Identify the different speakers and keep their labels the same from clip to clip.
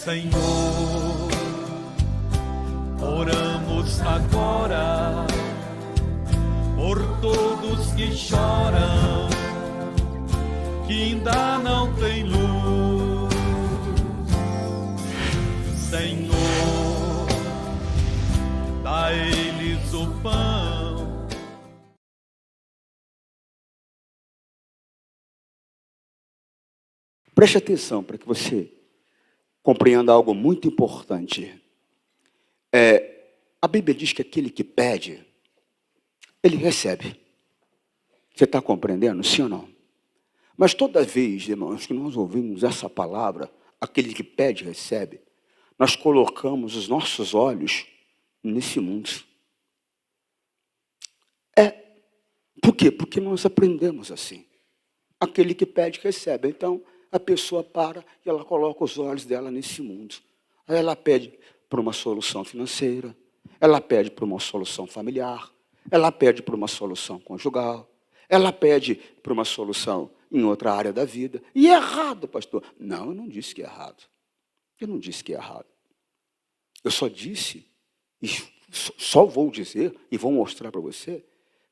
Speaker 1: Senhor, oramos agora por todos que choram, que ainda não têm luz. Senhor, dá a eles o pão.
Speaker 2: Preste atenção para que você compreenda algo muito importante. A Bíblia diz que aquele que pede, ele recebe. Você está compreendendo? Sim ou não? Mas toda vez, irmãos, que nós ouvimos essa palavra, aquele que pede, recebe, nós colocamos os nossos olhos nesse mundo. Por quê? Porque nós aprendemos assim. Aquele que pede, recebe. Então, a pessoa para e ela coloca os olhos dela nesse mundo. Aí ela pede por uma solução financeira, ela pede por uma solução familiar, ela pede por uma solução conjugal, ela pede por uma solução em outra área da vida. E é errado, pastor. Não, eu não disse que é errado. Eu não disse que é errado. Eu só disse, e só vou dizer, e vou mostrar para você,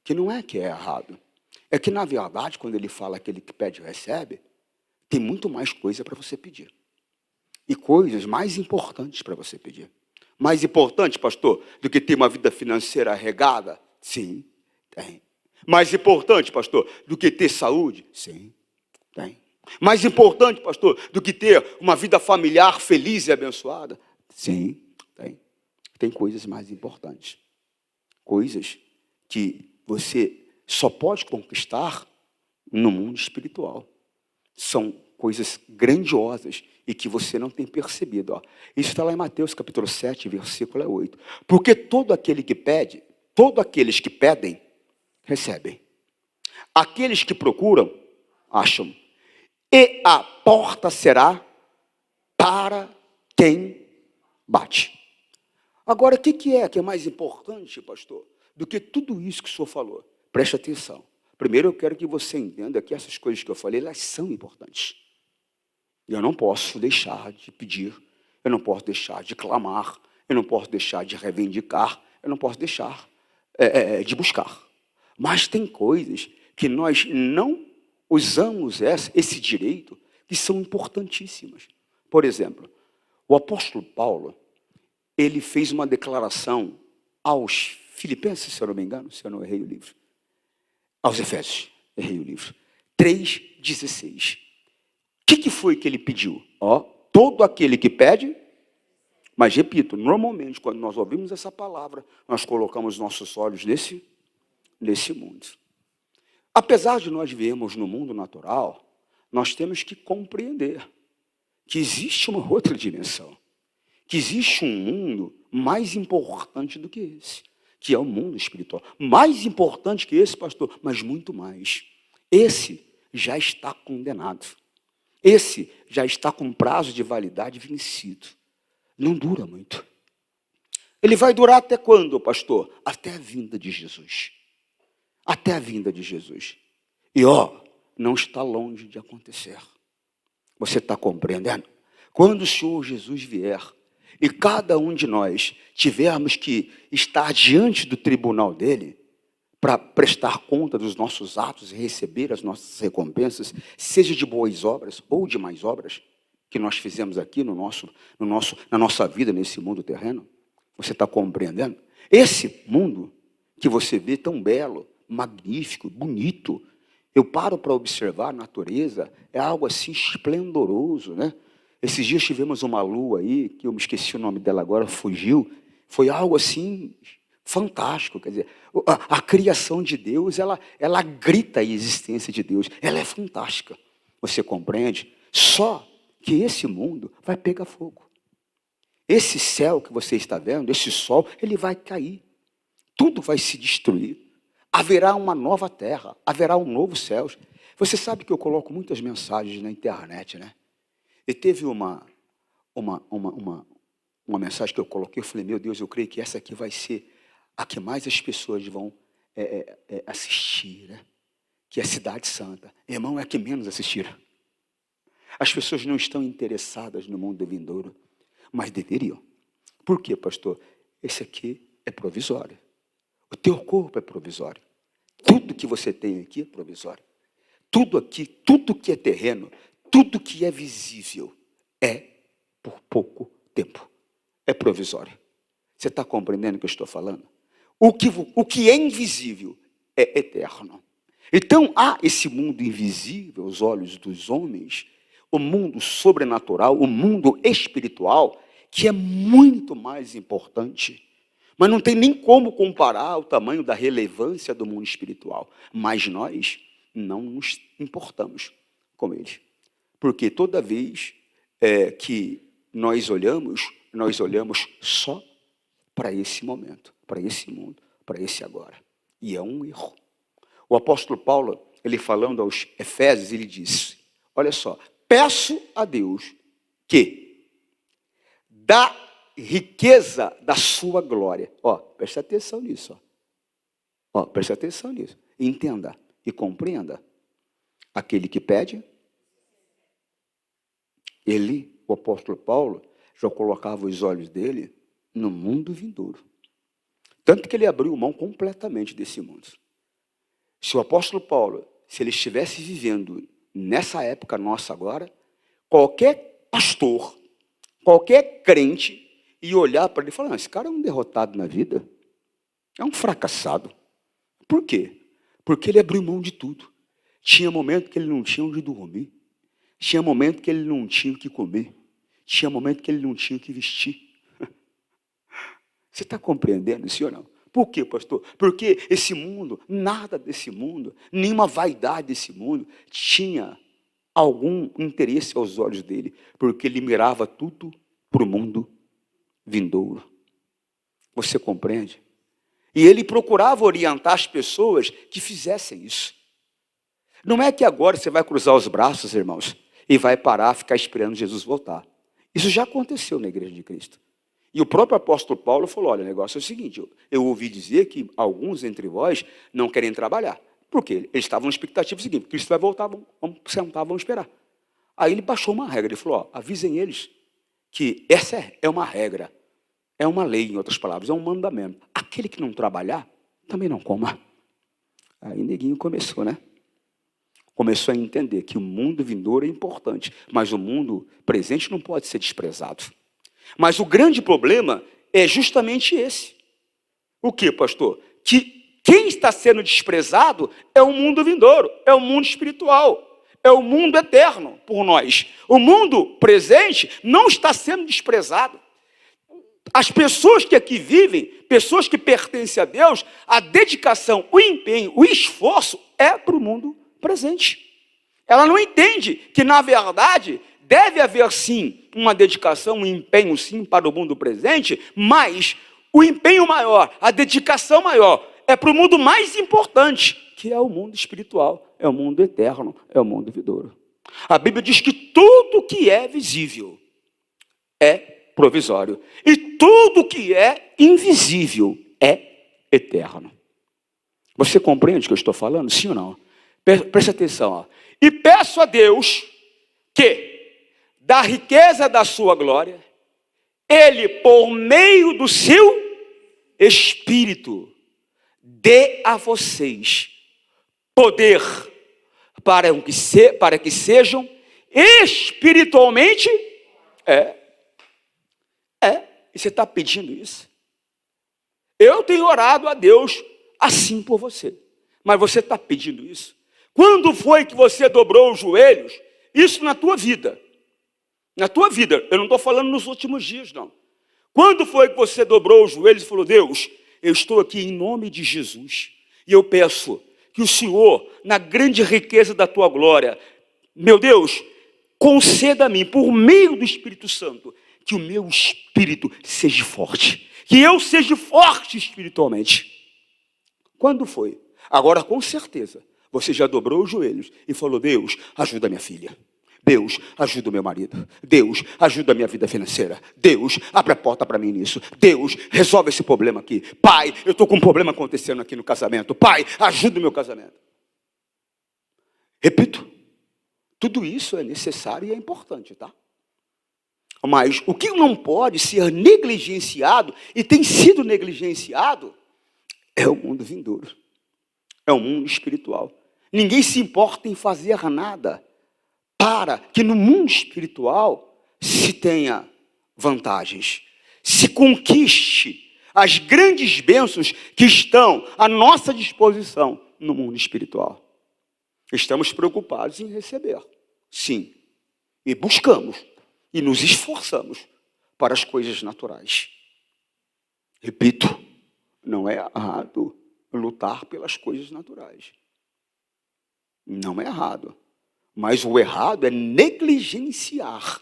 Speaker 2: que não é que é errado. É que, na verdade, quando ele fala aquele que pede, recebe, tem muito mais coisa para você pedir. E coisas mais importantes para você pedir. Mais importante, pastor, do que ter uma vida financeira regada? Sim, tem. Mais importante, pastor, do que ter saúde? Sim, tem. Mais importante, pastor, do que ter uma vida familiar feliz e abençoada? Sim, tem. Tem coisas mais importantes. Coisas que você só pode conquistar no mundo espiritual. São coisas grandiosas e que você não tem percebido. Isso está lá em Mateus capítulo 7, versículo 8. Porque todo aquele que pede, todos aqueles que pedem, recebem. Aqueles que procuram, acham. E a porta será para quem bate. Agora, o que é mais importante, pastor, do que tudo isso que o senhor falou? Preste atenção. Primeiro, eu quero que você entenda que essas coisas que eu falei, elas são importantes. Eu não posso deixar de pedir, eu não posso deixar de clamar, eu não posso deixar de reivindicar, eu não posso deixar de buscar. Mas tem coisas que nós não usamos esse direito, que são importantíssimas. Por exemplo, o apóstolo Paulo, ele fez uma declaração aos Filipenses, se eu não me engano, se eu não errei o livro, aos Efésios, errei o livro, 3,16. O que foi que ele pediu? Todo aquele que pede, mas repito, normalmente, quando nós ouvimos essa palavra, nós colocamos nossos olhos nesse mundo. Apesar de nós vivermos no mundo natural, nós temos que compreender que existe uma outra dimensão, que existe um mundo mais importante do que esse, que é o mundo espiritual. Mais importante que esse, pastor, mas muito mais. Esse já está condenado. Esse já está com prazo de validade vencido. Não dura muito. Ele vai durar até quando, pastor? Até a vinda de Jesus. Até a vinda de Jesus. E não está longe de acontecer. Você está compreendendo? Quando o Senhor Jesus vier, e cada um de nós tivermos que estar diante do tribunal dele, para prestar conta dos nossos atos e receber as nossas recompensas, seja de boas obras ou de más obras, que nós fizemos aqui na nossa vida, nesse mundo terreno. Você está compreendendo? Esse mundo que você vê tão belo, magnífico, bonito, eu paro para observar a natureza, é algo assim esplendoroso, né? Esses dias tivemos uma lua aí, que eu me esqueci o nome dela agora, fugiu, foi algo assim fantástico, quer dizer, a criação de Deus, ela grita a existência de Deus, ela é fantástica, você compreende? Só que esse mundo vai pegar fogo. Esse céu que você está vendo, esse sol, ele vai cair, tudo vai se destruir, haverá uma nova terra, haverá um novo céu. Você sabe que eu coloco muitas mensagens na internet, né? E teve uma mensagem que eu coloquei, eu falei, meu Deus, eu creio que essa aqui vai ser a que mais as pessoas vão assistir, né? Que é a Cidade Santa. Irmão, é a que menos assistiram. As pessoas não estão interessadas no mundo vindouro. mas deveriam. Por quê, pastor? Esse aqui é provisório. O teu corpo é provisório. Tudo que você tem aqui é provisório. Tudo aqui, tudo que é terreno, tudo que é visível é por pouco tempo. É provisório. Você está compreendendo o que eu estou falando? O que é invisível é eterno. Então, há esse mundo invisível aos olhos dos homens, o mundo sobrenatural, o mundo espiritual, que é muito mais importante. Mas não tem nem como comparar o tamanho da relevância do mundo espiritual. Mas nós não nos importamos com ele. Porque toda vez que nós olhamos só para esse momento, para esse mundo, para esse agora. E é um erro. O apóstolo Paulo, ele falando aos Efésios, ele disse, olha só, peço a Deus que da riqueza da sua glória, preste atenção nisso, preste atenção nisso, entenda e compreenda, aquele que pede, o apóstolo Paulo, já colocava os olhos dele no mundo vindouro, tanto que ele abriu mão completamente desse mundo. Se o apóstolo Paulo, se ele estivesse vivendo nessa época nossa agora, qualquer pastor, qualquer crente, ia olhar para ele e falar, esse cara é um derrotado na vida, é um fracassado. Por quê? Porque ele abriu mão de tudo. Tinha momento que ele não tinha onde dormir, tinha momento que ele não tinha o que comer, tinha momento que ele não tinha o que vestir. Você está compreendendo isso ou não? Por quê, pastor? Porque esse mundo, nada desse mundo, nenhuma vaidade desse mundo tinha algum interesse aos olhos dele, porque ele mirava tudo para o mundo vindouro. Você compreende? E ele procurava orientar as pessoas que fizessem isso. Não é que agora você vai cruzar os braços, irmãos, e vai parar, ficar esperando Jesus voltar. Isso já aconteceu na Igreja de Cristo. E o próprio apóstolo Paulo falou, olha, o negócio é o seguinte, eu ouvi dizer que alguns entre vós não querem trabalhar. Por quê? Eles estavam na expectativa seguinte, Cristo vai voltar, vamos sentar, vamos esperar. Aí ele baixou uma regra, ele falou, avisem eles que essa é uma regra, é uma lei, em outras palavras, é um mandamento. Aquele que não trabalhar, também não coma. Aí neguinho começou, né? Começou a entender que o mundo vindouro é importante, mas o mundo presente não pode ser desprezado. Mas o grande problema é justamente esse. O que, pastor? Que quem está sendo desprezado é o mundo vindouro, é o mundo espiritual, é o mundo eterno por nós. O mundo presente não está sendo desprezado. As pessoas que aqui vivem, pessoas que pertencem a Deus, a dedicação, o empenho, o esforço é para o mundo presente. Ela não entende que, na verdade, deve haver, sim, uma dedicação, um empenho, sim, para o mundo presente, mas o empenho maior, a dedicação maior, é para o mundo mais importante, que é o mundo espiritual, é o mundo eterno, é o mundo vindouro. A Bíblia diz que tudo que é visível é provisório, e tudo que é invisível é eterno. Você compreende o que eu estou falando? Sim ou não? Preste atenção. E peço a Deus que, da riqueza da sua glória, Ele, por meio do seu Espírito, dê a vocês poder para que sejam espiritualmente. E você está pedindo isso? Eu tenho orado a Deus assim por você. Mas você está pedindo isso? Quando foi que você dobrou os joelhos? Isso na tua vida. Na tua vida. Eu não estou falando nos últimos dias, não. Quando foi que você dobrou os joelhos e falou, Deus, eu estou aqui em nome de Jesus. E eu peço que o Senhor, na grande riqueza da tua glória, meu Deus, conceda a mim, por meio do Espírito Santo, que o meu espírito seja forte. Que eu seja forte espiritualmente. Quando foi? Agora, com certeza, você já dobrou os joelhos e falou, Deus, ajuda minha filha. Deus, ajuda o meu marido. Deus, ajuda a minha vida financeira. Deus, abre a porta para mim nisso. Deus, resolve esse problema aqui. Pai, eu estou com um problema acontecendo aqui no casamento. Pai, ajuda o meu casamento. Repito, tudo isso é necessário e é importante, tá? Mas o que não pode ser negligenciado, e tem sido negligenciado, é o mundo vindouro. É o mundo espiritual. Ninguém se importa em fazer nada para que no mundo espiritual se tenha vantagens, se conquiste as grandes bênçãos que estão à nossa disposição no mundo espiritual. Estamos preocupados em receber, sim, e buscamos, e nos esforçamos para as coisas naturais. Repito, não é errado lutar pelas coisas naturais. Não é errado. Mas o errado é negligenciar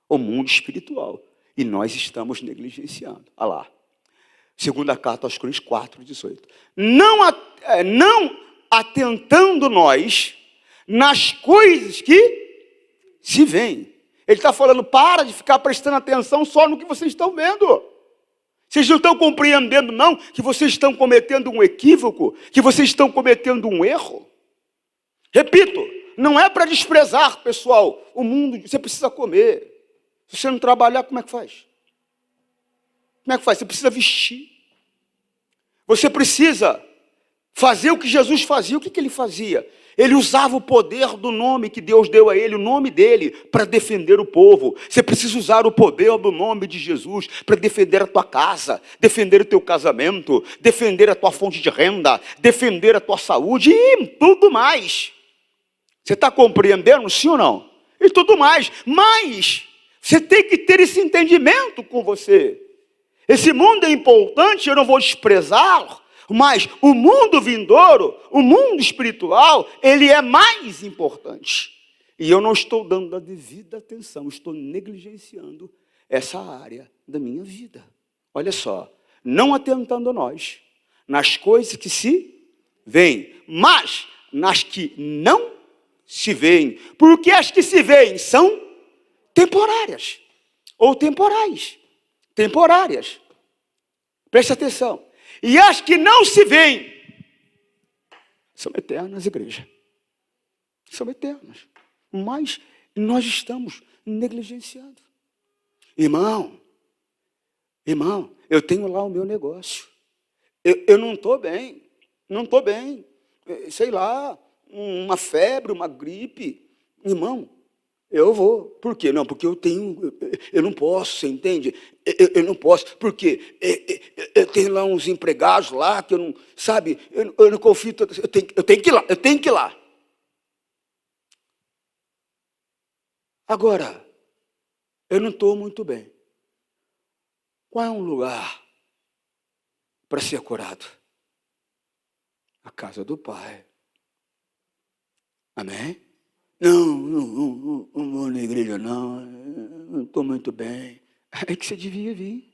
Speaker 2: o mundo espiritual. E nós estamos negligenciando. Olha lá. Segunda carta aos Coríntios 4:18. Não atentando nós nas coisas que se veem. Ele está falando, para de ficar prestando atenção só no que vocês estão vendo. Vocês não estão compreendendo, não, que vocês estão cometendo um equívoco, que vocês estão cometendo um erro. Repito, não é para desprezar, pessoal, o mundo, você precisa comer. Se você não trabalhar, como é que faz? Como é que faz? Você precisa vestir. Você precisa fazer o que Jesus fazia. O que ele fazia? Ele usava o poder do nome que Deus deu a ele, o nome dele, para defender o povo. Você precisa usar o poder do nome de Jesus para defender a tua casa, defender o teu casamento, defender a tua fonte de renda, defender a tua saúde e tudo mais. Você está compreendendo, sim ou não? E tudo mais. Mas você tem que ter esse entendimento com você. Esse mundo é importante, eu não vou desprezar. Mas o mundo vindouro, o mundo espiritual, ele é mais importante. E eu não estou dando a devida atenção, estou negligenciando essa área da minha vida. Olha só, não atentando nós nas coisas que se veem, mas nas que não se veem. Porque as que se veem são temporárias ou temporais. Temporárias. Preste atenção. E as que não se veem são eternas, igreja. São eternas. Mas nós estamos negligenciando. Irmão, eu tenho lá o meu negócio. Eu não estou bem. Não estou bem. Sei lá, uma febre, uma gripe. Irmão, eu vou. Por quê? Não, porque eu não posso, você entende? Eu não posso, porque eu tenho lá uns empregados lá que eu não, sabe, eu não confio, eu tenho que ir lá. Agora, eu não estou muito bem. Qual é um lugar para ser curado? A casa do Pai. Amém? Não vou na igreja, não estou muito bem. É que você devia vir.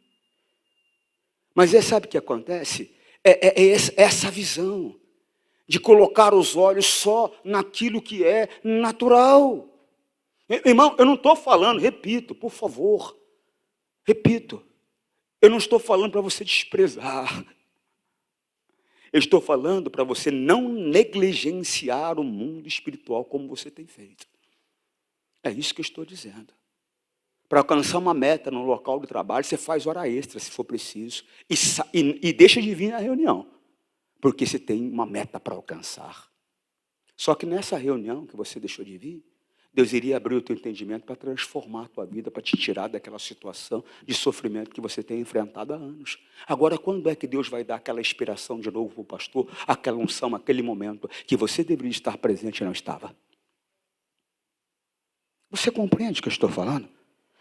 Speaker 2: Mas sabe o que acontece? É essa visão de colocar os olhos só naquilo que é natural. Irmão, eu não estou falando, repito, por favor, repito, eu não estou falando para você desprezar. Eu estou falando para você não negligenciar o mundo espiritual como você tem feito. É isso que eu estou dizendo. Para alcançar uma meta no local de trabalho, você faz hora extra, se for preciso, e deixa de vir na reunião, porque você tem uma meta para alcançar. Só que nessa reunião que você deixou de vir, Deus iria abrir o teu entendimento para transformar a tua vida, para te tirar daquela situação de sofrimento que você tem enfrentado há anos. Agora, quando é que Deus vai dar aquela inspiração de novo para o pastor, aquela unção, aquele momento que você deveria estar presente e não estava? Você compreende o que eu estou falando?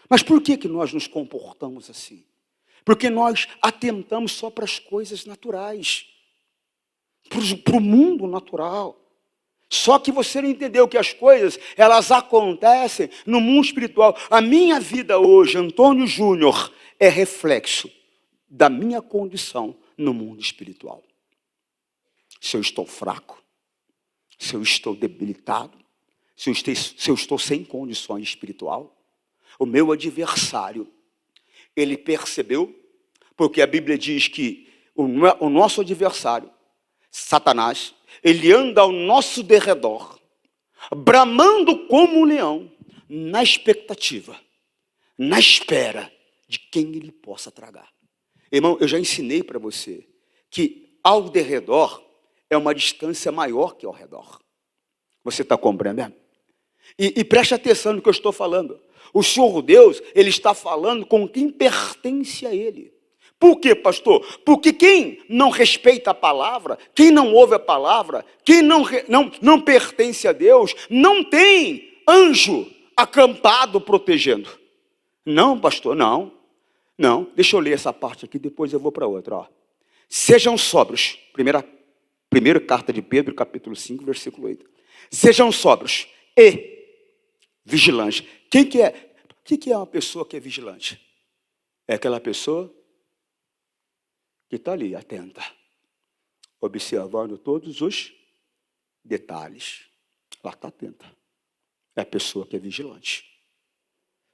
Speaker 2: Mas por que nós nos comportamos assim? Porque nós atentamos só para as coisas naturais, para o mundo natural. Só que você não entendeu que as coisas, elas acontecem no mundo espiritual. A minha vida hoje, Antônio Júnior, é reflexo da minha condição no mundo espiritual. Se eu estou fraco, se eu estou debilitado, se eu estou sem condições espiritual, o meu adversário, ele percebeu, porque a Bíblia diz que o nosso adversário, Satanás, ele anda ao nosso derredor, bramando como um leão, na expectativa na espera de quem ele possa tragar. Irmão, eu já ensinei para você que ao derredor é uma distância maior que ao redor. Você está compreendendo? E preste atenção no que eu estou falando. O Senhor Deus, Ele está falando com quem pertence a Ele. Por quê, pastor? Porque quem não respeita a palavra, quem não ouve a palavra, quem não pertence a Deus, não tem anjo acampado protegendo. Não, pastor, não. Não, deixa eu ler essa parte aqui, depois eu vou para outra. Ó. Sejam sóbrios. Primeira carta de Pedro, capítulo 5, versículo 8. Sejam sóbrios e vigilantes. O que é uma pessoa que é vigilante? É aquela pessoa que está ali, atenta, observando todos os detalhes. Ela está atenta. É a pessoa que é vigilante.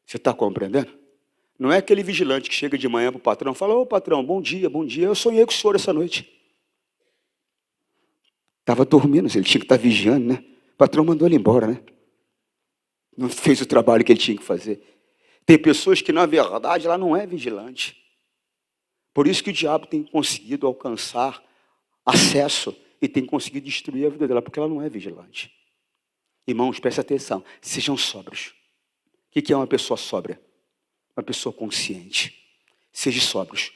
Speaker 2: Você está compreendendo? Não é aquele vigilante que chega de manhã para o patrão e fala: ô patrão, bom dia, eu sonhei com o senhor essa noite. Estava dormindo, ele tinha que estar vigiando, né? O patrão mandou ele embora, né? Não fez o trabalho que ele tinha que fazer. Tem pessoas que, na verdade, ela não é vigilante. Por isso que o diabo tem conseguido alcançar acesso e tem conseguido destruir a vida dela, porque ela não é vigilante. Irmãos, prestem atenção, sejam sóbrios. O que é uma pessoa sóbria? Uma pessoa consciente. Sejam sóbrios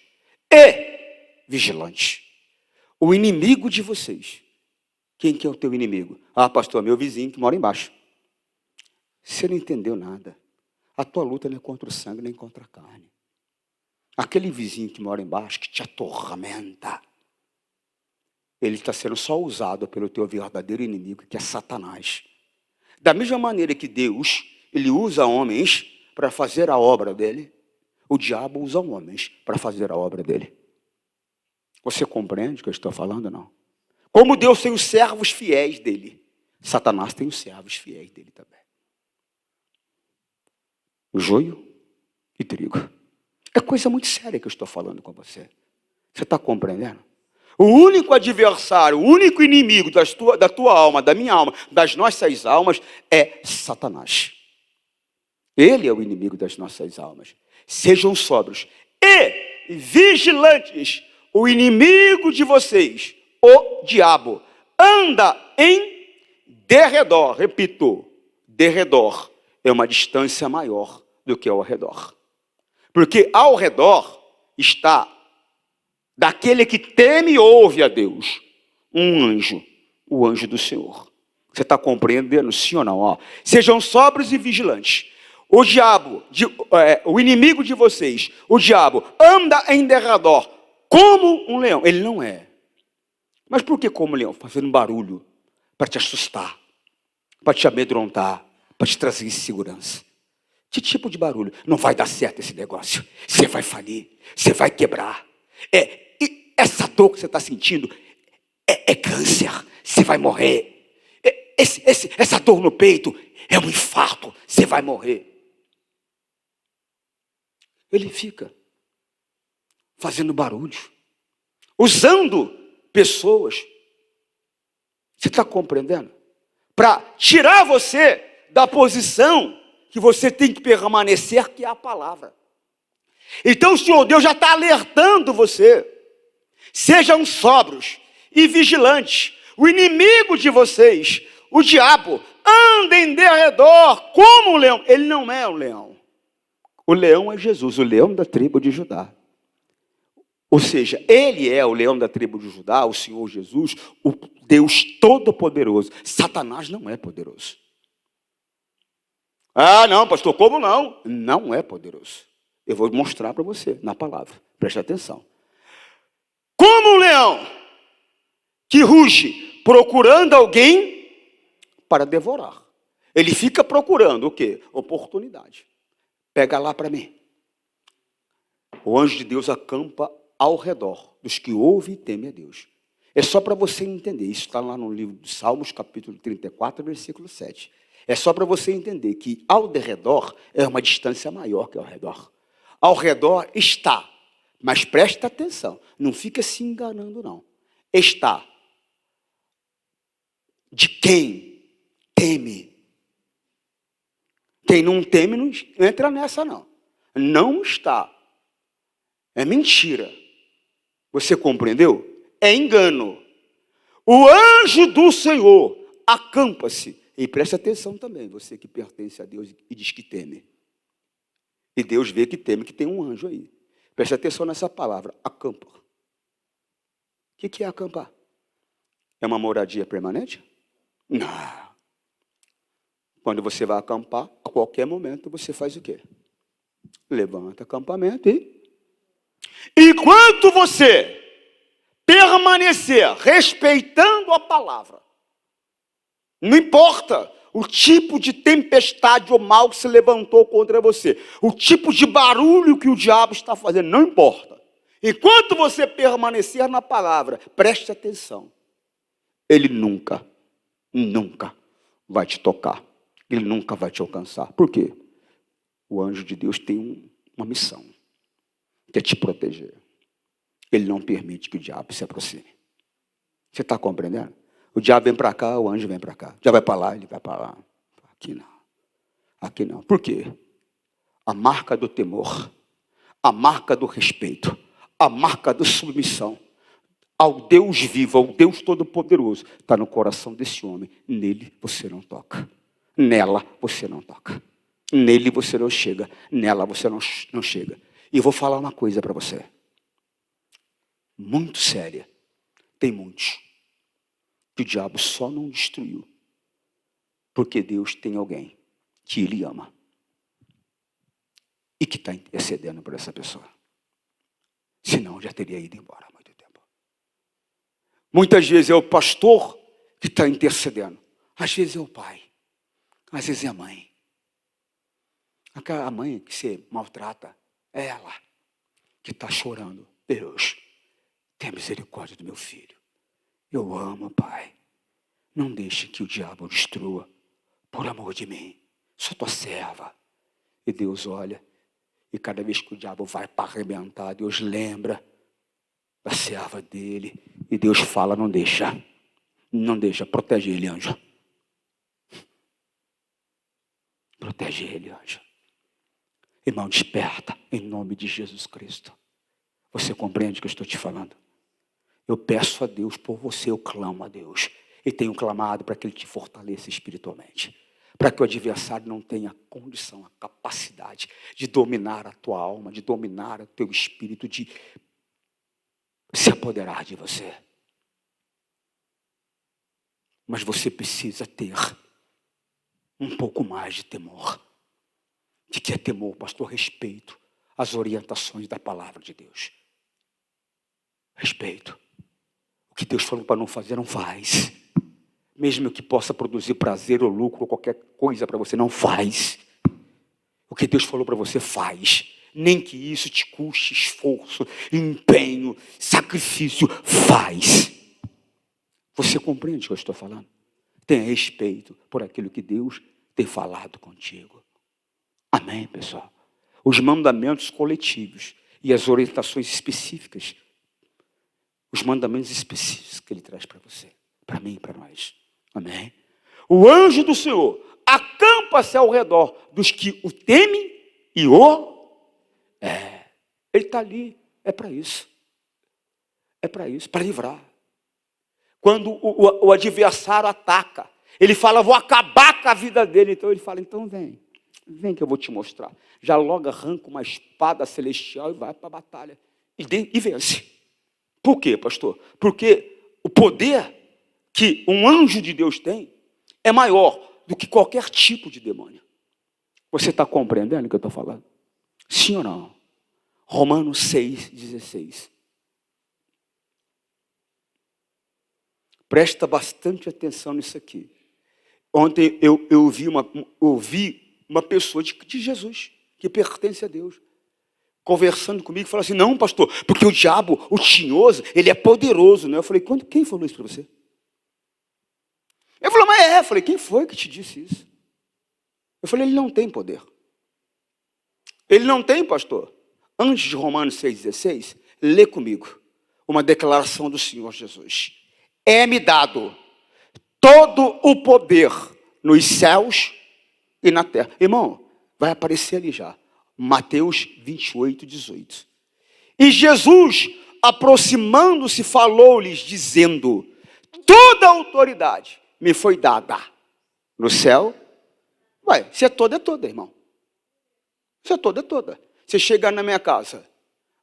Speaker 2: e vigilantes. O inimigo de vocês. Quem que é o teu inimigo? Ah, pastor, meu vizinho que mora embaixo. Você não entendeu nada. A tua luta não é contra o sangue, nem contra a carne. Aquele vizinho que mora embaixo, que te atormenta, ele está sendo só usado pelo teu verdadeiro inimigo, que é Satanás. Da mesma maneira que Deus, ele usa homens para fazer a obra dele, o diabo usa homens para fazer a obra dele. Você compreende o que eu estou falando, não? Como Deus tem os servos fiéis dele, Satanás tem os servos fiéis dele também. Joio e trigo. É coisa muito séria que eu estou falando com você. Você está compreendendo? O único adversário, o único inimigo da tua alma, da minha alma, das nossas almas, é Satanás. Ele é o inimigo das nossas almas. Sejam sóbrios e vigilantes. O inimigo de vocês, o diabo, anda em derredor. Repito, derredor é uma distância maior do que ao redor. Porque ao redor está daquele que teme e ouve a Deus, um anjo, o anjo do Senhor. Você está compreendendo, sim ou não? Ó, sejam sóbrios e vigilantes. O diabo, o inimigo de vocês, o diabo, anda em derredor como um leão. Ele não é. Mas por que como leão? Fazendo barulho, para te assustar, para te amedrontar, para te trazer insegurança. Que tipo de barulho? Não vai dar certo esse negócio. Você vai falir, você vai quebrar. E essa dor que você está sentindo é câncer, você vai morrer. Essa dor no peito é um infarto, você vai morrer. Ele fica fazendo barulho, usando pessoas. Você está compreendendo? Para tirar você da posição que você tem que permanecer, que é a palavra. Então o Senhor Deus já está alertando você. Sejam sóbrios e vigilantes. O inimigo de vocês, o diabo, anda em derredor como um leão. Ele não é um leão. O leão é Jesus, o leão da tribo de Judá. Ou seja, ele é o leão da tribo de Judá, o Senhor Jesus, o Deus Todo-Poderoso. Satanás não é poderoso. Ah, não, pastor, como não? Não é poderoso. Eu vou mostrar para você na palavra. Preste atenção. Como um leão que ruge procurando alguém para devorar. Ele fica procurando o quê? Oportunidade. Pega lá para mim. O anjo de Deus acampa ao redor dos que ouvem e temem a Deus. É só para você entender. Isso está lá no livro de Salmos, capítulo 34, versículo 7. É só para você entender que ao derredor é uma distância maior que ao redor. Ao redor está, mas presta atenção, não fica se enganando não. Está de quem teme. Quem não teme não entra nessa não. Não está. É mentira. Você compreendeu? É engano. O anjo do Senhor acampa-se. E preste atenção também, você que pertence a Deus e diz que teme. E Deus vê que teme, que tem um anjo aí. Preste atenção nessa palavra, acampa. O que é acampar? É uma moradia permanente? Não. Quando você vai acampar, a qualquer momento você faz o quê? Levanta acampamento e... Enquanto você permanecer respeitando a palavra, não importa o tipo de tempestade ou mal que se levantou contra você, o tipo de barulho que o diabo está fazendo, não importa. Enquanto você permanecer na palavra, preste atenção. Ele nunca vai te tocar. Ele nunca vai te alcançar. Por quê? O anjo de Deus tem uma missão, que é te proteger. Ele não permite que o diabo se aproxime. Você está compreendendo? O diabo vem para cá, o anjo vem para cá. Já vai para lá, ele vai para lá. Aqui não. Aqui não. Por quê? A marca do temor, a marca do respeito, a marca da submissão ao Deus vivo, ao Deus Todo-Poderoso, está no coração desse homem. Nele você não toca. Nela você não toca. Nele você não chega. Nela você não chega. E eu vou falar uma coisa para você. Muito séria. Tem muitos que o diabo só não destruiu porque Deus tem alguém que ele ama e que está intercedendo por essa pessoa. Senão já teria ido embora há muito tempo. Muitas vezes é o pastor que está intercedendo. Às vezes é o pai. Às vezes é a mãe. A mãe que se maltrata é ela que está chorando. Deus, tenha misericórdia do meu filho. Eu amo, Pai. Não deixe que o diabo destrua. Por amor de mim. Sou tua serva. E Deus olha. E cada vez que o diabo vai para arrebentar, Deus lembra da serva dele. E Deus fala, não deixa. Não deixa. Protege ele, anjo. Protege ele, anjo. Irmão, desperta em nome de Jesus Cristo. Você compreende o que eu estou te falando? Eu peço a Deus por você, eu clamo a Deus. E tenho clamado para que Ele te fortaleça espiritualmente. Para que o adversário não tenha a condição, a capacidade de dominar a tua alma, de dominar o teu espírito, de se apoderar de você. Mas você precisa ter um pouco mais de temor. De que é temor, pastor? Respeito às orientações da palavra de Deus. Respeito. O que Deus falou para não fazer, não faz. Mesmo que possa produzir prazer ou lucro ou qualquer coisa para você, não faz. O que Deus falou para você, faz. Nem que isso te custe esforço, empenho, sacrifício, faz. Você compreende o que eu estou falando? Tenha respeito por aquilo que Deus tem falado contigo. Amém, pessoal? Os mandamentos coletivos e as orientações específicas, os mandamentos específicos que Ele traz para você, para mim e para nós. Amém? O anjo do Senhor acampa-se ao redor dos que o temem e Ele está ali, é para isso. É para isso, para livrar. Quando o adversário ataca, ele fala, vou acabar com a vida dele. Então ele fala, então vem que eu vou te mostrar. Já logo arranca uma espada celestial e vai para a batalha. E vence. Por quê, pastor? Porque o poder que um anjo de Deus tem é maior do que qualquer tipo de demônio. Você está compreendendo o que eu estou falando? Sim ou não? Romanos 6,16. Presta bastante atenção nisso aqui. Ontem eu ouvi uma pessoa de Jesus, que pertence a Deus, conversando comigo, falando assim, não, pastor, porque o diabo, o tinhoso, ele é poderoso, né? Eu falei, quem falou isso para você? Ele falou, mas eu falei, quem foi que te disse isso? Eu falei, ele não tem poder. Ele não tem, pastor. Antes de Romanos 6,16, lê comigo uma declaração do Senhor Jesus. É-me dado todo o poder nos céus e na terra. Irmão, vai aparecer ali já. Mateus 28, 18. E Jesus, aproximando-se, falou-lhes, dizendo: toda a autoridade me foi dada no céu. Ué, se é toda, irmão. Se é toda. Você chegar na minha casa,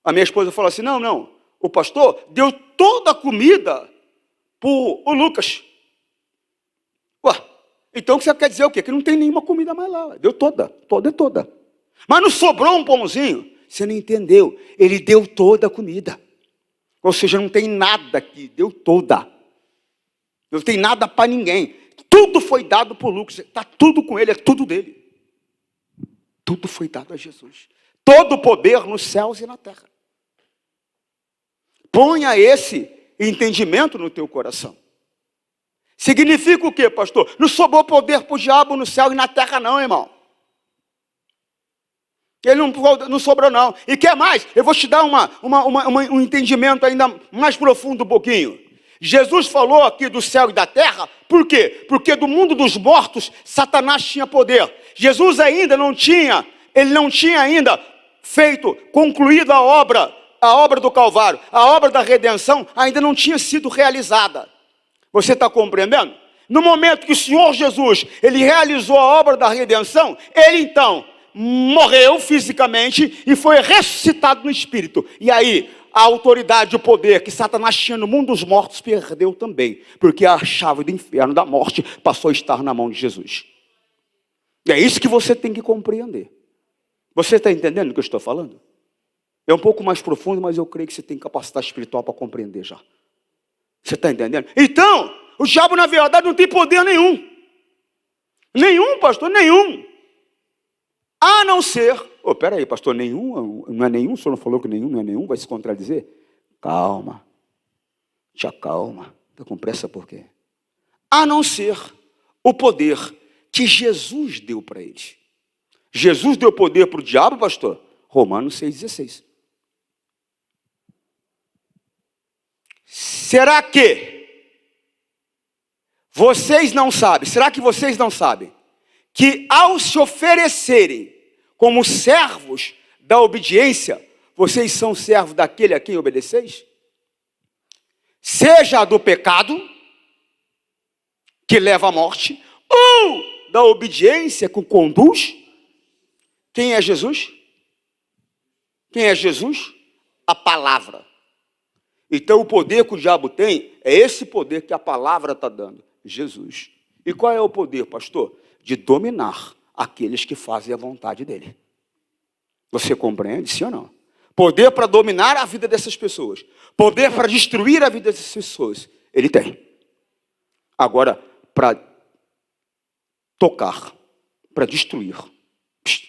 Speaker 2: a minha esposa fala assim: não, o pastor deu toda a comida para o Lucas. Ué, então você quer dizer o quê? Que não tem nenhuma comida mais lá. Deu toda. Mas não sobrou um pãozinho. Você não entendeu. Ele deu toda a comida. Ou seja, não tem nada aqui. Deu toda. Não tem nada para ninguém. Tudo foi dado por Lucas. Está tudo com ele, é tudo dele. Tudo foi dado a Jesus. Todo o poder nos céus e na terra. Ponha esse entendimento no teu coração. Significa o quê, pastor? Não sobrou poder para o diabo no céu e na terra não, irmão. Ele não sobrou não. E quer mais? Eu vou te dar um entendimento ainda mais profundo um pouquinho. Jesus falou aqui do céu e da terra, por quê? Porque do mundo dos mortos, Satanás tinha poder. Jesus ainda não tinha ainda concluído a obra do Calvário. A obra da redenção ainda não tinha sido realizada. Você está compreendendo? No momento que o Senhor Jesus, ele realizou a obra da redenção, ele então morreu fisicamente e foi ressuscitado no Espírito. E aí, a autoridade e o poder que Satanás tinha no mundo dos mortos perdeu também, porque a chave do inferno, da morte, passou a estar na mão de Jesus. E é isso que você tem que compreender. Você está entendendo o que eu estou falando? É um pouco mais profundo, mas eu creio que você tem capacidade espiritual para compreender já. Você está entendendo? Então, o diabo na verdade não tem poder nenhum. Nenhum, pastor, nenhum. A não ser... peraí, pastor, nenhum? Não é nenhum? O senhor não falou que nenhum não é nenhum? Vai se contradizer? Calma. Te acalma. Está com pressa por quê? A não ser o poder que Jesus deu para eles. Jesus deu poder para o diabo, pastor? Romanos 6,16. Será que vocês não sabem? Será que vocês não sabem que ao se oferecerem como servos da obediência, vocês são servos daquele a quem obedeceis? Seja do pecado, que leva à morte, ou da obediência que o conduz. Quem é Jesus? Quem é Jesus? A palavra. Então o poder que o diabo tem é esse poder que a palavra está dando. Jesus. E qual é o poder, pastor? De dominar aqueles que fazem a vontade dele. Você compreende, sim ou não? Poder para dominar a vida dessas pessoas. Poder para destruir a vida dessas pessoas. Ele tem. Agora, para tocar, para destruir,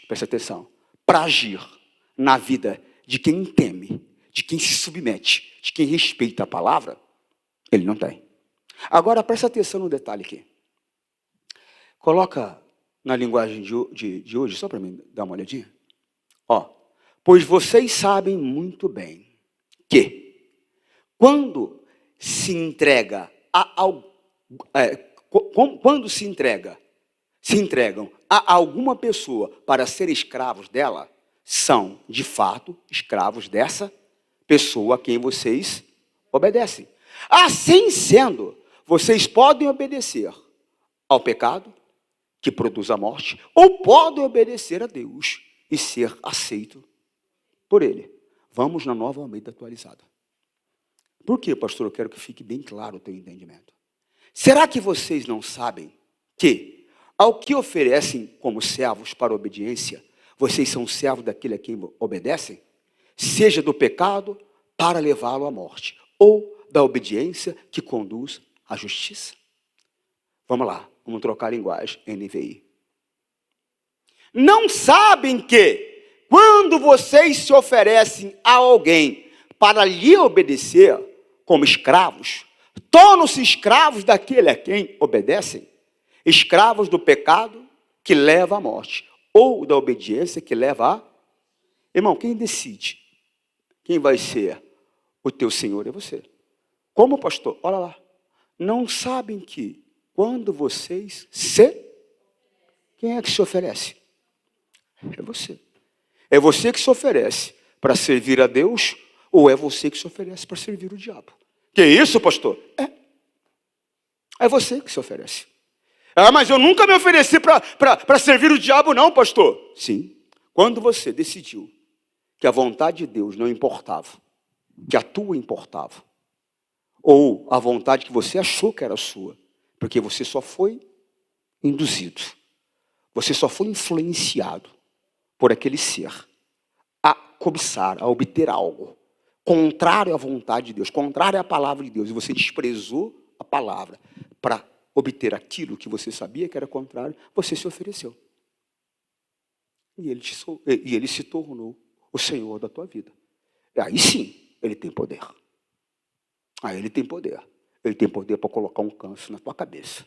Speaker 2: presta atenção, para agir na vida de quem teme, de quem se submete, de quem respeita a palavra, ele não tem. Agora, presta atenção no detalhe aqui. Coloca na linguagem de hoje, só para mim dar uma olhadinha. Pois vocês sabem muito bem que quando se entregam a alguma pessoa para ser escravos dela, são, de fato, escravos dessa pessoa a quem vocês obedecem. Assim sendo, vocês podem obedecer ao pecado, que produz a morte, ou podem obedecer a Deus e ser aceito por Ele. Vamos na Nova Almeida atualizada. Por quê, pastor? Eu quero que fique bem claro o teu entendimento. Será que vocês não sabem que, ao que oferecem como servos para a obediência, vocês são servos daquele a quem obedecem? Seja do pecado para levá-lo à morte, ou da obediência que conduz à justiça. Vamos lá, vamos trocar a linguagem, NVI. Não sabem que, quando vocês se oferecem a alguém para lhe obedecer como escravos, tornam-se escravos daquele a quem obedecem? Escravos do pecado que leva à morte, ou da obediência que leva a... Irmão, quem decide quem vai ser o teu Senhor é você. Como pastor? Olha lá. Não sabem que quando vocês se... Quem é que se oferece? É você. É você que se oferece para servir a Deus ou é você que se oferece para servir o diabo? Que isso, pastor? É você que se oferece. Ah, mas eu nunca me ofereci para servir o diabo não, pastor. Sim, quando você decidiu que a vontade de Deus não importava, que a tua importava, ou a vontade que você achou que era sua, porque você só foi induzido, você só foi influenciado por aquele ser a cobiçar, a obter algo contrário à vontade de Deus, contrário à palavra de Deus, e você desprezou a palavra para obter aquilo que você sabia que era contrário, você se ofereceu. E ele se tornou o Senhor da tua vida. E aí sim, ele tem poder. Aí ele tem poder. Ele tem poder para colocar um câncer na tua cabeça.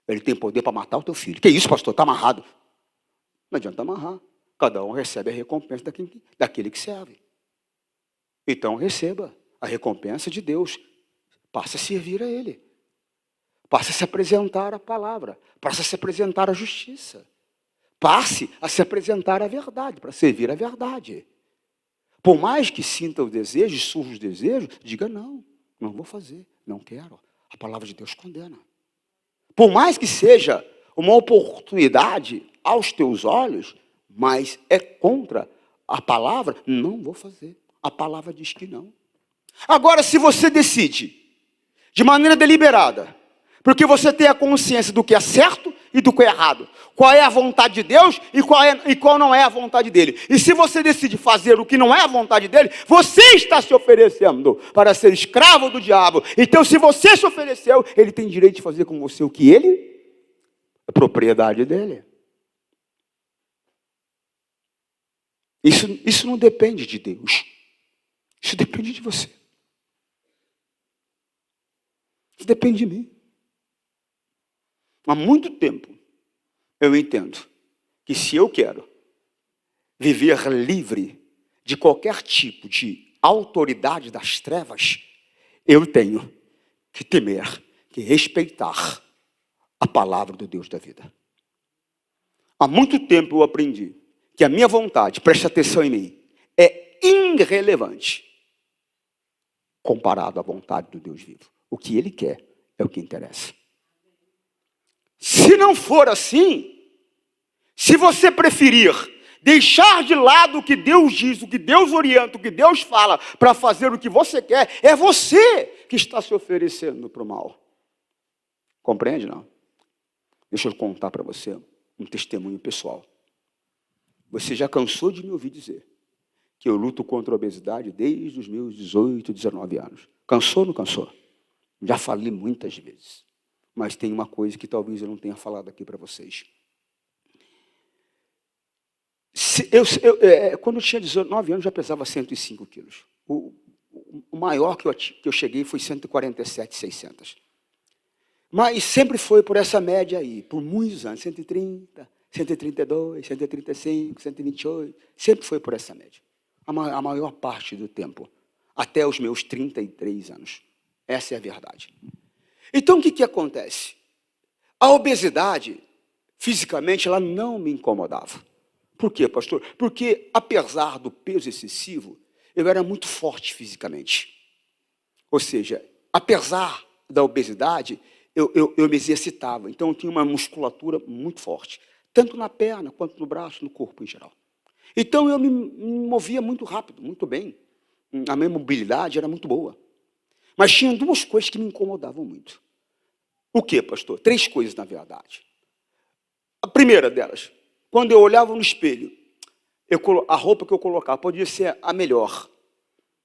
Speaker 2: Ele tem poder para matar o teu filho. Que isso, pastor? Está amarrado. Não adianta amarrar. Cada um recebe a recompensa daquele que serve. Então receba a recompensa de Deus. Passa a servir a Ele. Passa a se apresentar a palavra. Passa a se apresentar a justiça. Passe a se apresentar a verdade, para servir a verdade. Por mais que sinta o desejo, surja os desejos, diga não vou fazer, não quero. A palavra de Deus condena. Por mais que seja uma oportunidade aos teus olhos, mas é contra a palavra, não vou fazer. A palavra diz que não. Agora, se você decide, de maneira deliberada, porque você tem a consciência do que é certo e do que é errado, qual é a vontade de Deus e qual não é a vontade dele. E se você decide fazer o que não é a vontade dele, você está se oferecendo para ser escravo do diabo. Então, se você se ofereceu, ele tem direito de fazer com você o que ele é propriedade dele. Isso não depende de Deus. Isso depende de você. Isso depende de mim. Há muito tempo eu entendo que se eu quero viver livre de qualquer tipo de autoridade das trevas, eu tenho que temer, que respeitar a palavra do Deus da vida. Há muito tempo eu aprendi que a minha vontade, preste atenção em mim, é irrelevante comparado à vontade do Deus vivo. O que Ele quer é o que interessa. Se não for assim, se você preferir deixar de lado o que Deus diz, o que Deus orienta, o que Deus fala, para fazer o que você quer, é você que está se oferecendo para o mal. Compreende, não? Deixa eu contar para você um testemunho pessoal. Você já cansou de me ouvir dizer que eu luto contra a obesidade desde os meus 18, 19 anos. Cansou ou não cansou? Já falei muitas vezes. Mas tem uma coisa que talvez eu não tenha falado aqui para vocês. Quando eu tinha 19 anos, já pesava 105 quilos. O maior que eu cheguei foi 147,600. Mas sempre foi por essa média aí, por muitos anos, 130, 132, 135, 128, sempre foi por essa média. A maior parte do tempo, até os meus 33 anos. Essa é a verdade. Então, o que acontece? A obesidade, fisicamente, ela não me incomodava. Por quê, pastor? Porque, apesar do peso excessivo, eu era muito forte fisicamente. Ou seja, apesar da obesidade, eu me exercitava. Então, eu tinha uma musculatura muito forte, tanto na perna, quanto no braço, no corpo em geral. Então, eu me movia muito rápido, muito bem. A minha mobilidade era muito boa. Mas tinha duas coisas que me incomodavam muito. O quê, pastor? 3 coisas, na verdade. A primeira delas, quando eu olhava no espelho, a roupa que eu colocava podia ser a melhor,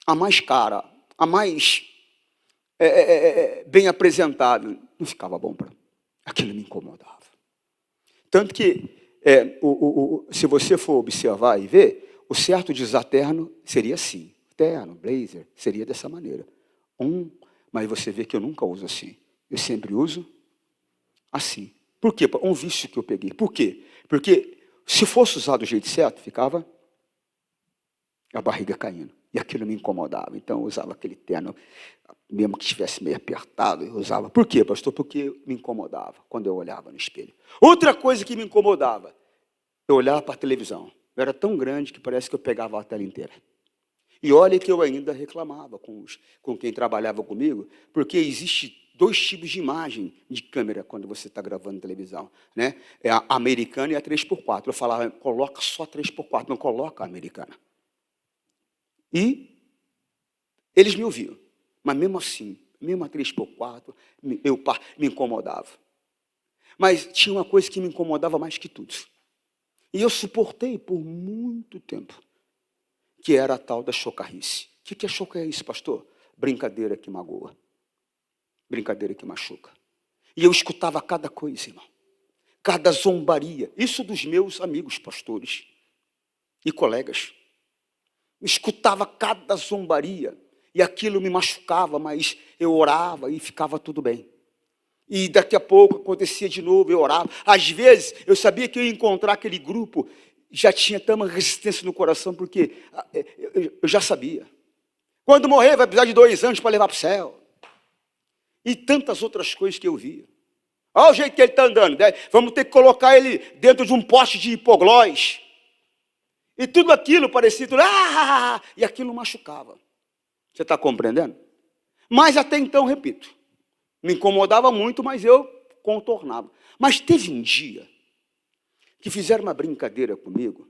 Speaker 2: a mais cara, a mais bem apresentável. Não ficava bom para mim. Aquilo me incomodava. Tanto que, se você for observar e ver, o certo de usar terno seria assim. Terno, blazer, seria dessa maneira. Mas você vê que eu nunca uso assim. Eu sempre uso assim. Por quê? Um vício que eu peguei. Por quê? Porque se fosse usado do jeito certo, ficava a barriga caindo. E aquilo me incomodava. Então eu usava aquele terno, mesmo que estivesse meio apertado, eu usava. Por quê, pastor? Porque me incomodava quando eu olhava no espelho. Outra coisa que me incomodava, eu olhava para a televisão. Eu era tão grande que parece que eu pegava a tela inteira. E olha que eu ainda reclamava com quem trabalhava comigo, porque existe 2 tipos de imagem de câmera quando você está gravando televisão, né? É a americana e a 3x4. Eu falava, coloca só 3x4, não coloca a americana. E eles me ouviam, mas mesmo assim, mesmo a 3x4, me incomodava. Mas tinha uma coisa que me incomodava mais que tudo. E eu suportei por muito tempo, que era a tal da chocarrice. O que é chocarrice, pastor? Brincadeira que magoa. Brincadeira que machuca. E eu escutava cada coisa, irmão. Cada zombaria. Isso dos meus amigos pastores e colegas. Eu escutava cada zombaria. E aquilo me machucava, mas eu orava e ficava tudo bem. E daqui a pouco acontecia de novo, eu orava. Às vezes, eu sabia que eu ia encontrar aquele grupo, já tinha tanta resistência no coração, porque eu já sabia. Quando morrer, vai precisar de 2 anos para levar para o céu. E tantas outras coisas que eu via. Olha o jeito que ele está andando, né? Vamos ter que colocar ele dentro de um poste de hipoglós. E tudo aquilo parecia, e aquilo machucava. Você está compreendendo? Mas até então, repito, me incomodava muito, mas eu contornava. Mas teve um dia que fizeram uma brincadeira comigo,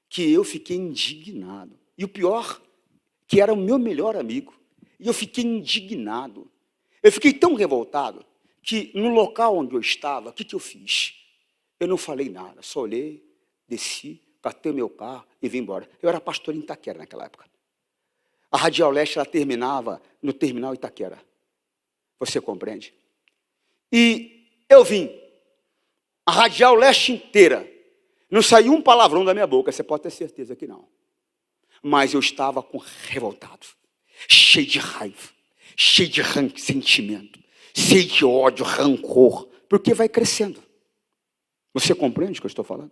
Speaker 2: que eu fiquei indignado. E o pior, que era o meu melhor amigo. E eu fiquei indignado. Eu fiquei tão revoltado, que no local onde eu estava, o que eu fiz? Eu não falei nada, só olhei, desci, catei o meu carro e vim embora. Eu era pastor em Itaquera naquela época. A Radial Leste, ela terminava no terminal Itaquera. Você compreende? E eu vim. A Radial Leste inteira. Não saiu um palavrão da minha boca, você pode ter certeza que não. Mas eu estava revoltado, cheio de raiva, cheio de sentimento, cheio de ódio, rancor, porque vai crescendo. Você compreende o que eu estou falando?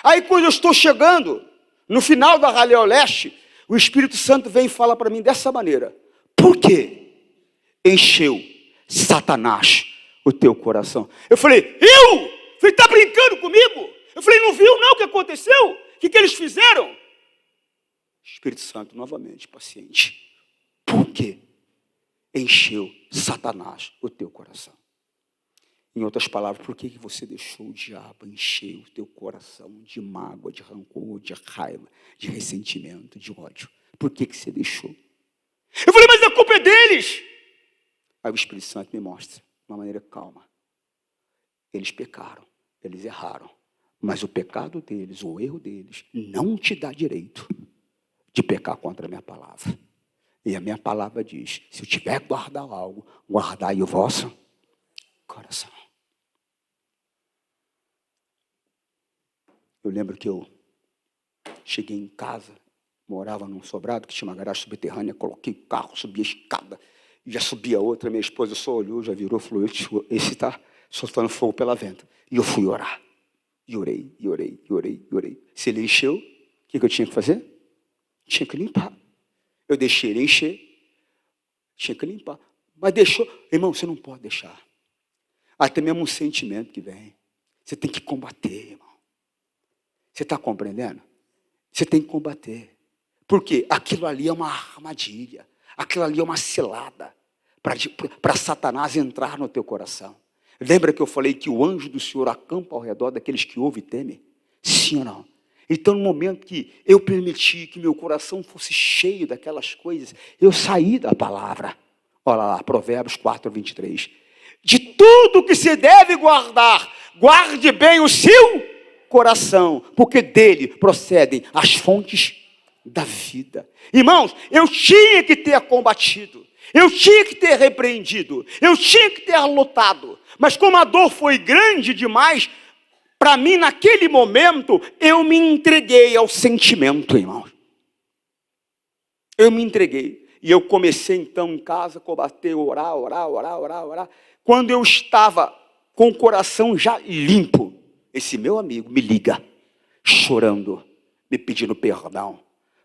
Speaker 2: Aí quando eu estou chegando, no final da Radial Leste, o Espírito Santo vem e fala para mim dessa maneira. Por quê? Encheu Satanás o teu coração. Eu falei, Você está brincando comigo? Eu falei, não viu não o que aconteceu? O que eles fizeram? Espírito Santo, novamente, paciente. Por quê? Encheu Satanás o teu coração. Em outras palavras, por que você deixou o diabo encher o teu coração de mágoa, de rancor, de raiva, de ressentimento, de ódio? Por que você deixou? Eu falei, mas a culpa é deles. Aí o Espírito Santo me mostra, de uma maneira calma. Eles pecaram, eles erraram. Mas o pecado deles, o erro deles, não te dá direito de pecar contra a minha palavra. E a minha palavra diz, se eu tiver que guardar algo, guardai o vosso coração. Eu lembro que eu cheguei em casa, morava num sobrado que tinha uma garagem subterrânea, coloquei o carro, subi a escada, já subia outra, minha esposa só olhou, já virou, falou, esse está soltando fogo pela venta. E eu fui orar. E orei, e orei, e orei, e orei. Se ele encheu, o que eu tinha que fazer? Tinha que limpar. Eu deixei ele encher, tinha que limpar. Mas deixou, irmão, você não pode deixar. Até mesmo um sentimento que vem. Você tem que combater, irmão. Você está compreendendo? Você tem que combater. Porque aquilo ali é uma armadilha. Aquilo ali é uma cilada para Satanás entrar no teu coração. Lembra que eu falei que o anjo do Senhor acampa ao redor daqueles que ouvem e temem? Sim ou não? Então, no momento que eu permiti que meu coração fosse cheio daquelas coisas, eu saí da palavra. Olha lá, Provérbios 4:23. De tudo que se deve guardar, guarde bem o seu coração, porque dele procedem as fontes da vida. Irmãos, eu tinha que ter combatido, eu tinha que ter repreendido, eu tinha que ter lutado, mas como a dor foi grande demais, para mim, naquele momento, eu me entreguei ao sentimento, irmão. Eu me entreguei. E eu comecei, então, em casa, a combater, orar. Quando eu estava com o coração já limpo, esse meu amigo me liga, chorando, me pedindo perdão,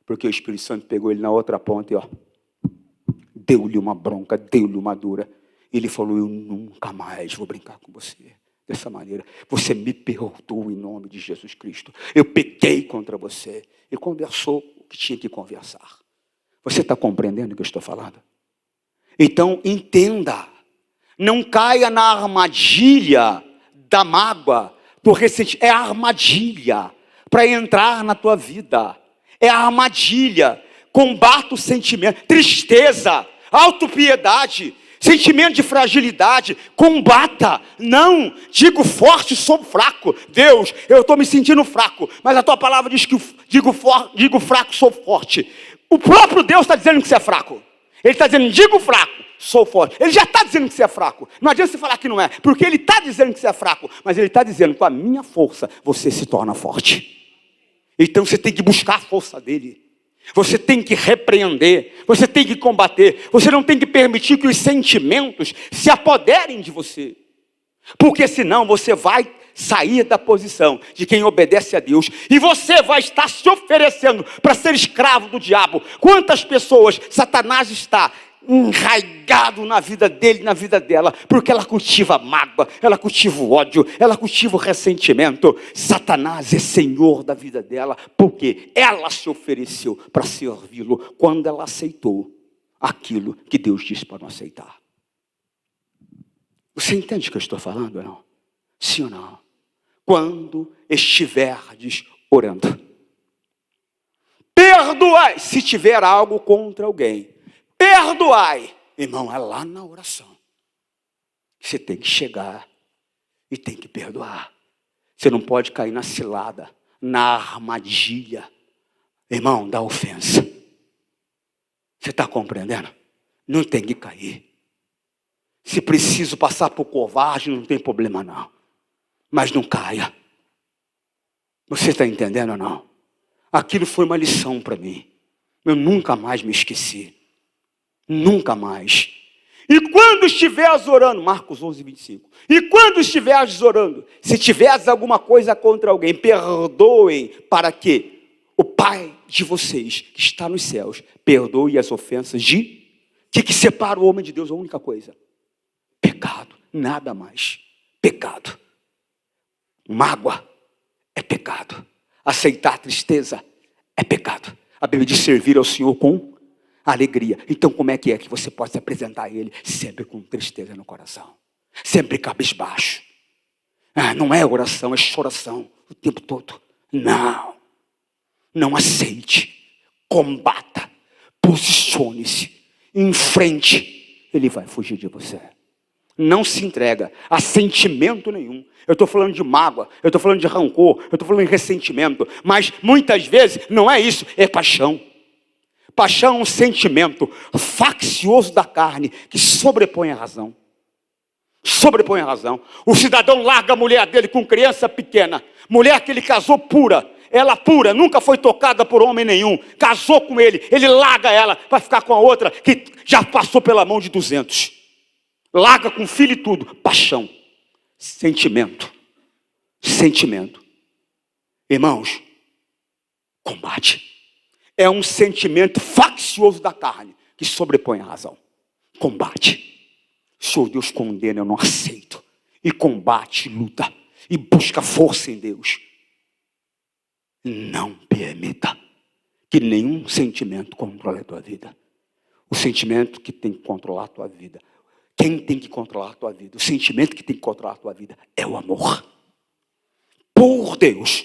Speaker 2: porque o Espírito Santo pegou ele na outra ponta e, deu-lhe uma bronca, deu-lhe uma dura. Ele falou, eu nunca mais vou brincar com você. dessa maneira. Você me perdoa em nome de Jesus Cristo. Eu pequei contra você. E conversou o que tinha que conversar. Você está compreendendo o que eu estou falando? Então, entenda. Não caia na armadilha da mágoa, do ressentimento. É a armadilha para entrar na tua vida. É a armadilha. Combata o sentimento. Tristeza, autopiedade, sentimento de fragilidade. Combata. Não, digo forte, sou fraco. Deus, eu estou me sentindo fraco. Mas a tua palavra diz que digo fraco, sou forte. O próprio Deus está dizendo que você é fraco. Ele está dizendo, digo fraco, sou forte. Ele já está dizendo que você é fraco. Não adianta você falar que não é. Porque ele está dizendo que você é fraco. Mas ele está dizendo, com a minha força, você se torna forte. Então você tem que buscar a força dele. Você tem que repreender. Você tem que combater. Você não tem que permitir que os sentimentos se apoderem de você. Porque senão você vai sair da posição de quem obedece a Deus. E você vai estar se oferecendo para ser escravo do diabo. Quantas pessoas Satanás está enraizado na vida dele, na vida dela, porque ela cultiva mágoa, ela cultiva o ódio, ela cultiva o ressentimento. Satanás é senhor da vida dela, porque ela se ofereceu para servi-lo quando ela aceitou aquilo que Deus disse para não aceitar. Você entende o que eu estou falando ou não? Sim ou não? Quando estiverdes orando, perdoai se tiver algo contra alguém. Perdoai. Irmão, é lá na oração. Você tem que chegar e tem que perdoar. Você não pode cair na cilada, na armadilha, irmão, da ofensa. Você está compreendendo? Não tem que cair. Se preciso passar por covarde, não tem problema não. Mas não caia. Você está entendendo ou não? Aquilo foi uma lição para mim. Eu nunca mais me esqueci. Nunca mais. E quando estiveres orando, Marcos 11, 25. E quando estiveres orando, se tiveres alguma coisa contra alguém, perdoem, para que o Pai de vocês, que está nos céus, perdoe as ofensas de... O que separa o homem de Deus? A única coisa. Pecado. Nada mais. Pecado. Mágoa é pecado. Aceitar tristeza é pecado. A Bíblia diz servir ao Senhor com alegria. Então como é que você pode se apresentar a Ele? Sempre com tristeza no coração. Sempre cabisbaixo. Não é oração, é choração o tempo todo. Não. Não aceite. Combata. Posicione-se. Enfrente. Ele vai fugir de você. Não se entrega a sentimento nenhum. Eu estou falando de mágoa, eu estou falando de rancor, eu estou falando de ressentimento. Mas muitas vezes não é isso, é paixão. Paixão é um sentimento faccioso da carne que sobrepõe a razão. Sobrepõe a razão. O cidadão larga a mulher dele com criança pequena. Mulher que ele casou pura. Ela pura, nunca foi tocada por homem nenhum. Casou com ele, ele larga ela para ficar com a outra que já passou pela mão de 200. Larga com filho e tudo. Paixão. Sentimento. Sentimento. Irmãos, combate. É um sentimento faccioso da carne que sobrepõe a razão. Combate. Senhor, Deus condena, eu não aceito. E combate, luta. E busca força em Deus. Não permita que nenhum sentimento controle a tua vida. O sentimento que tem que controlar a tua vida. Quem tem que controlar a tua vida? O sentimento que tem que controlar a tua vida é o amor. Por Deus,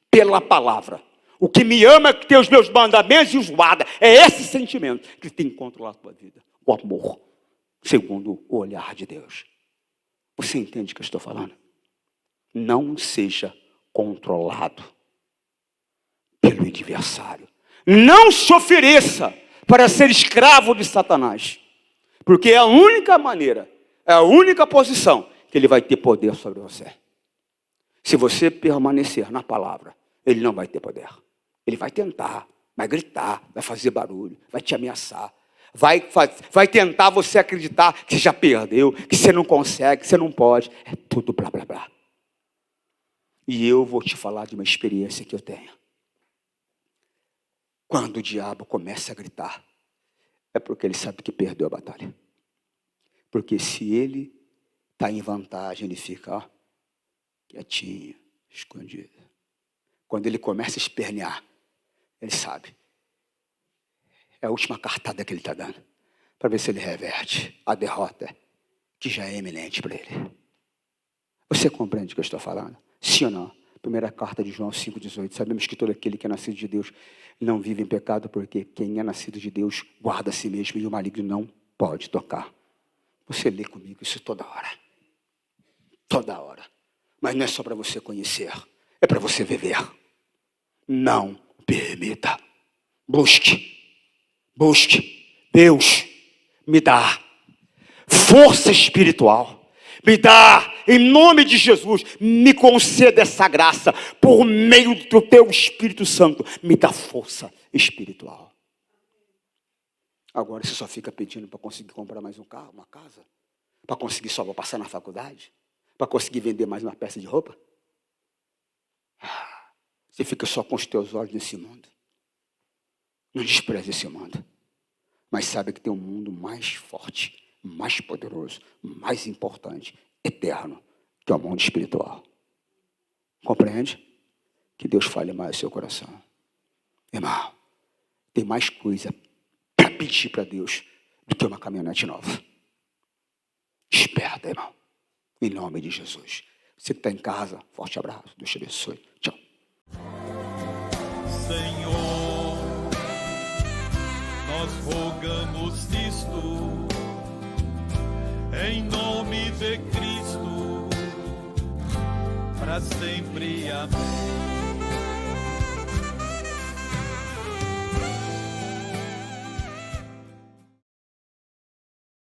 Speaker 2: pela palavra. O que me ama é que tem os meus mandamentos e os guarda. É esse sentimento que tem que controlar a tua vida. O amor, segundo o olhar de Deus. Você entende o que eu estou falando? Não seja controlado pelo adversário. Não se ofereça para ser escravo de Satanás. Porque é a única maneira, é a única posição que ele vai ter poder sobre você. Se você permanecer na palavra, ele não vai ter poder. Ele vai tentar, vai gritar, vai fazer barulho, vai te ameaçar. Vai tentar você acreditar que você já perdeu, que você não consegue, que você não pode. É tudo blá, blá, blá. E eu vou te falar de uma experiência que eu tenho. Quando o diabo começa a gritar, é porque ele sabe que perdeu a batalha. Porque se ele está em vantagem, ele fica quietinho, escondido. Quando ele começa a espernear, ele sabe. É a última cartada que ele está dando, para ver se ele reverte a derrota que já é iminente para ele. Você compreende o que eu estou falando? Sim ou não? Primeira carta de João 5,18. Sabemos que todo aquele que é nascido de Deus não vive em pecado, porque quem é nascido de Deus guarda a si mesmo e o maligno não pode tocar. Você lê comigo isso toda hora. Toda hora. Mas não é só para você conhecer, é para você viver. Não permita. Busque. Deus me dá força espiritual. Me dá, em nome de Jesus, me conceda essa graça, por meio do teu Espírito Santo, me dá força espiritual. Agora você só fica pedindo para conseguir comprar mais um carro, uma casa, para conseguir só passar na faculdade, para conseguir vender mais uma peça de roupa. Você fica só com os teus olhos nesse mundo. Não despreze esse mundo, mas sabe que tem um mundo mais forte, mais poderoso, mais importante, eterno, que é o mundo espiritual. Compreende? Que Deus fale mais no seu coração. Irmão, tem mais coisa para pedir para Deus do que uma caminhonete nova. Esperta, irmão. Em nome de Jesus. Você que está em casa, forte abraço. Deus te abençoe. Tchau.
Speaker 1: Senhor, nós rogamos isto em nome de Cristo, para sempre, amém.